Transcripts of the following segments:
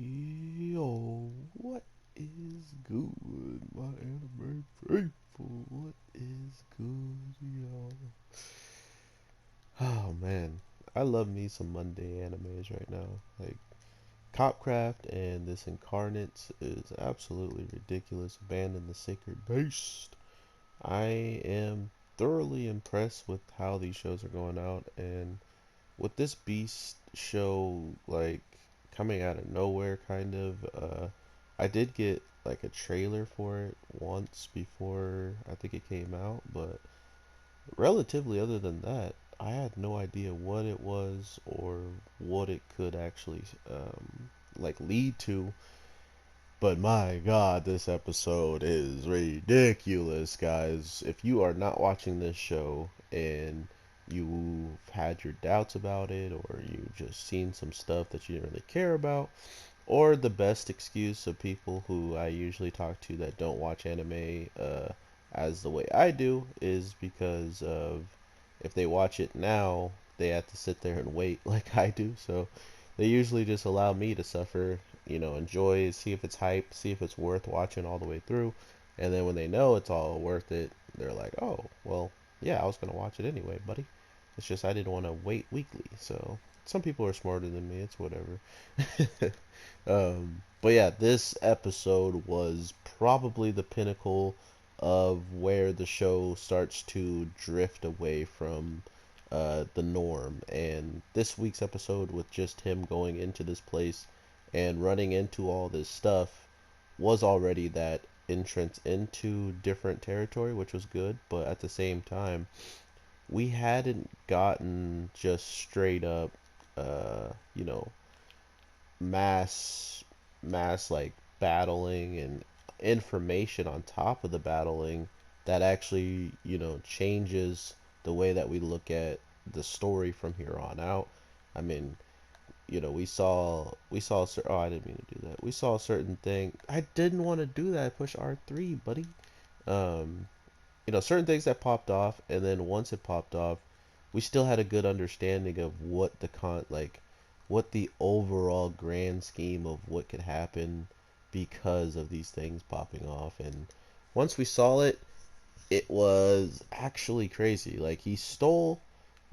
Yo, what is good, my anime faithful? What is good, y'all? Oh man, I love me some Monday animes right now. Like Copcraft and this Incarnates is absolutely ridiculous. Abandon the Sacred Beast. I am thoroughly impressed with how these shows are going out, and with this Beast show like coming out of nowhere kind of I did get like a trailer for it once before I think it came out, but relatively other than that I had no idea what it was or what it could actually like lead to. But my god, this episode is ridiculous, guys. If you are not watching this show and you've had your doubts about it, or you've just seen some stuff that you didn't really care about, or the best excuse of people who I usually talk to that don't watch anime as the way I do is because of if they watch it now, they have to sit there and wait like I do. So they usually just allow me to suffer, enjoy, see if it's hype, see if it's worth watching all the way through. And then when they know it's all worth it, they're like, oh, well, yeah, I was going to watch it anyway, buddy. It's just I didn't want to wait weekly. So some people are smarter than me. It's whatever. But yeah, this episode was probably the pinnacle of where the show starts to drift away from the norm. And this week's episode, with just him going into this place and running into all this stuff, was already that entrance into different territory, which was good. But at the same time, we hadn't gotten just straight up, uh, you know, mass like battling and information on top of the battling that actually changes the way that we look at the story from here on out. I mean, oh, I didn't mean to do that. We saw a certain thing. I didn't want to do that. Push R3, buddy. um Certain things that popped off, and then once it popped off, we still had a good understanding of what the overall grand scheme of what could happen because of these things popping off. And once we saw it, it was actually crazy. Like, he stole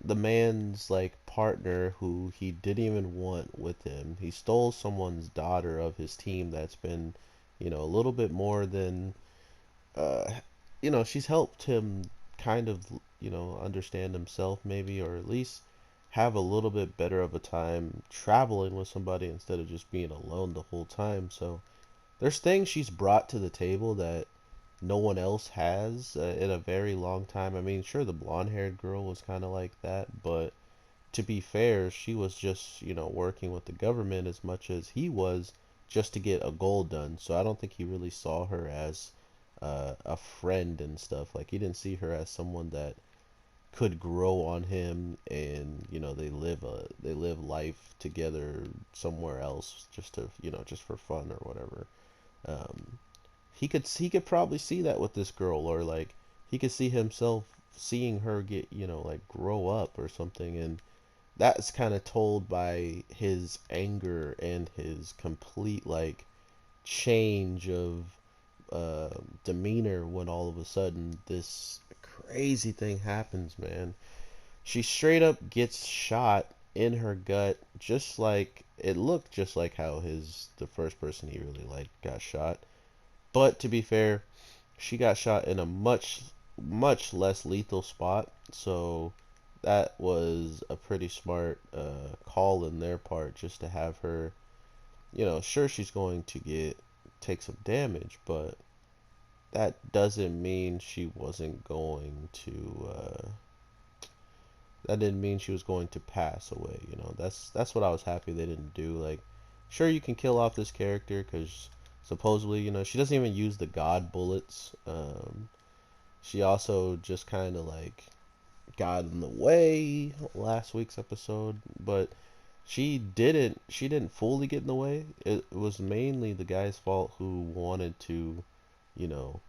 the man's like partner who he didn't even want with him. He stole someone's daughter of his team that's been, a little bit more than uh, she's helped him kind of, understand himself maybe, or at least have a little bit better of a time traveling with somebody instead of just being alone the whole time. So there's things she's brought to the table that no one else has in a very long time. I mean, sure, the blonde-haired girl was kind of like that, but to be fair, she was just, working with the government as much as he was just to get a goal done. So I don't think he really saw her as a friend and stuff. Like, he didn't see her as someone that could grow on him, and they live life together somewhere else just to just for fun or whatever. Um, he could probably see that with this girl, or like he could see himself seeing her get like grow up or something. And that's kind of told by his anger and his complete like change of demeanor when all of a sudden this crazy thing happens, man. She straight up gets shot in her gut, just like it looked just like how the first person he really liked got shot. But to be fair, she got shot in a much less lethal spot, so that was a pretty smart call in their part, just to have her, sure, she's going to take some damage, but that doesn't mean she wasn't going to that didn't mean she was going to pass away. That's what I was happy they didn't do. Like, sure, you can kill off this character because supposedly, she doesn't even use the god bullets. She also just kind of like got in the way last week's episode, but she didn't fully get in the way. It was mainly the guy's fault who wanted to, you know,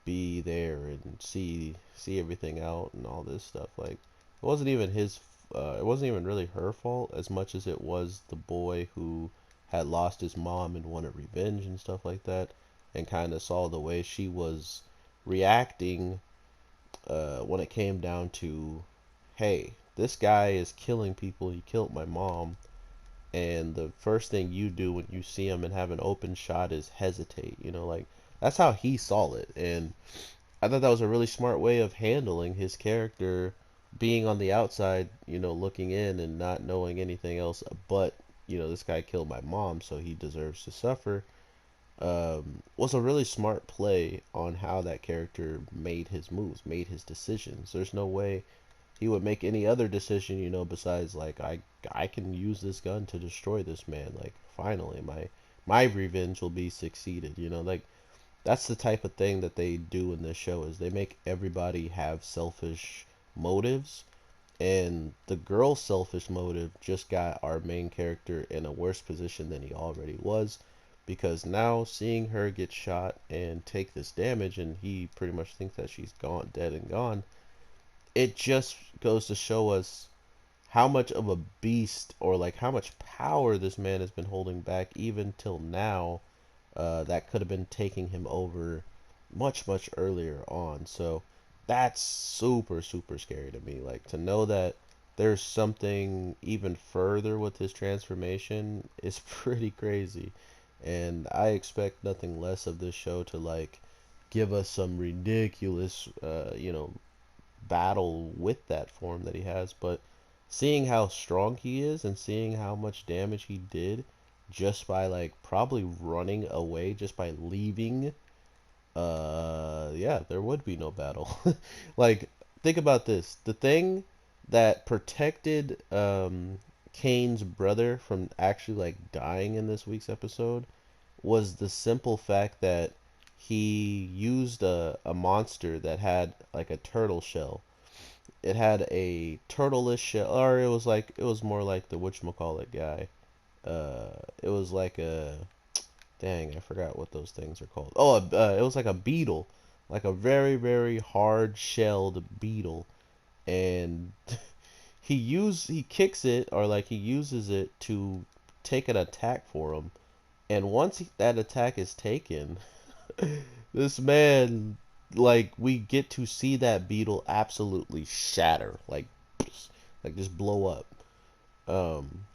be there and see everything out and all this stuff. Like, it wasn't even his. It wasn't even really her fault as much as it was the boy who had lost his mom and wanted revenge and stuff like that, and kind of saw the way she was reacting when it came down to, hey, this guy is killing people. He killed my mom, and the first thing you do when you see him and have an open shot is hesitate. Like that's how he saw it, and I thought that was a really smart way of handling his character being on the outside, looking in and not knowing anything else but, this guy killed my mom, so he deserves to suffer. Was a really smart play on how that character made his moves, made his decisions. There's no way he would make any other decision, besides like I can use this gun to destroy this man. Like finally, my revenge will be succeeded. Like that's the type of thing that they do in this show is they make everybody have selfish motives, and the girl's selfish motive just got our main character in a worse position than he already was, because now seeing her get shot and take this damage, and he pretty much thinks that she's gone, dead and gone, it just goes to show us how much of a beast, or like how much power this man has been holding back even till now, that could have been taking him over much, much earlier on. So that's super, super scary to me. Like to know that there's something even further with his transformation is pretty crazy. And I expect nothing less of this show to like give us some ridiculous, battle with that form that he has. But seeing how strong he is and seeing how much damage he did just by like probably running away, just by leaving, yeah, there would be no battle. Like think about this. The thing that protected Kane's brother from actually like dying in this week's episode was the simple fact that he used a monster that had like a turtle shell. It had a turtle-ish shell, or it was more like the whatchamacallit guy. It was like a, dang, I forgot what those things are called. Oh, it was like a beetle, like a very, very hard-shelled beetle, and he kicks it, or like he uses it to take an attack for him. And once that attack is taken, this man, like we get to see that beetle absolutely shatter, like just blow up. Um,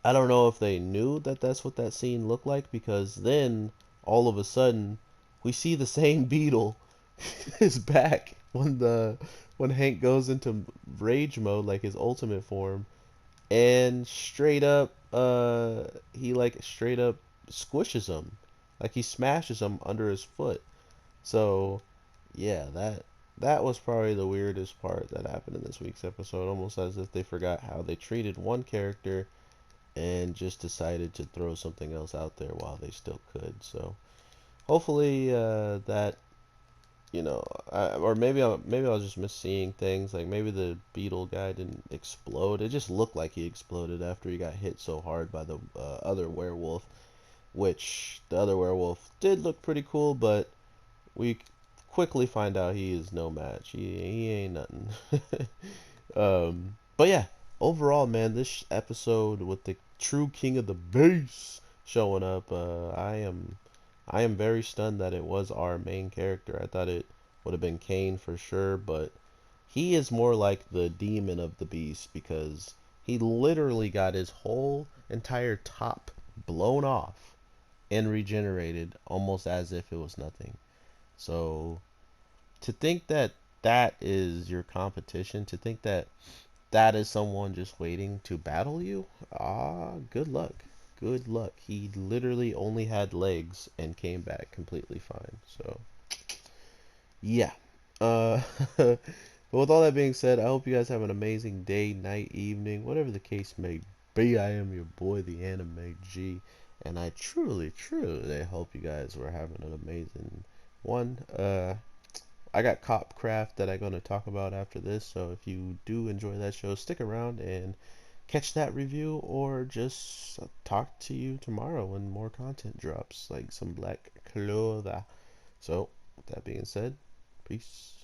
I don't know if they knew that that's what that scene looked like, because then all of a sudden we see the same beetle is back when Hank goes into rage mode, like his ultimate form, and straight up he like straight up squishes him, like he smashes him under his foot. So yeah, that was probably the weirdest part that happened in this week's episode, almost as if they forgot how they treated one character and just decided to throw something else out there while they still could. So hopefully that, or maybe I was just misseeing things. Like maybe the beetle guy didn't explode. It just looked like he exploded after he got hit so hard by the other werewolf. Which the other werewolf did look pretty cool, but we quickly find out he is no match. He ain't nothing. But yeah, overall, man, this episode with the true king of the bass showing up, I am very stunned that it was our main character. I thought it would have been Kane for sure, but he is more like the demon of the beast, because he literally got his whole entire top blown off and regenerated almost as if it was nothing. So to think that that is your competition, to think that that is someone just waiting to battle you, good luck. Good luck. He literally only had legs and came back completely fine. So, yeah. But with all that being said, I hope you guys have an amazing day, night, evening, whatever the case may be. I am your boy, the Anime G, and I truly, truly hope you guys were having an amazing one. I got Copcraft that I'm going to talk about after this, so if you do enjoy that show, stick around and catch that review, or just talk to you tomorrow when more content drops, like some Black Clover. So, with that being said, peace.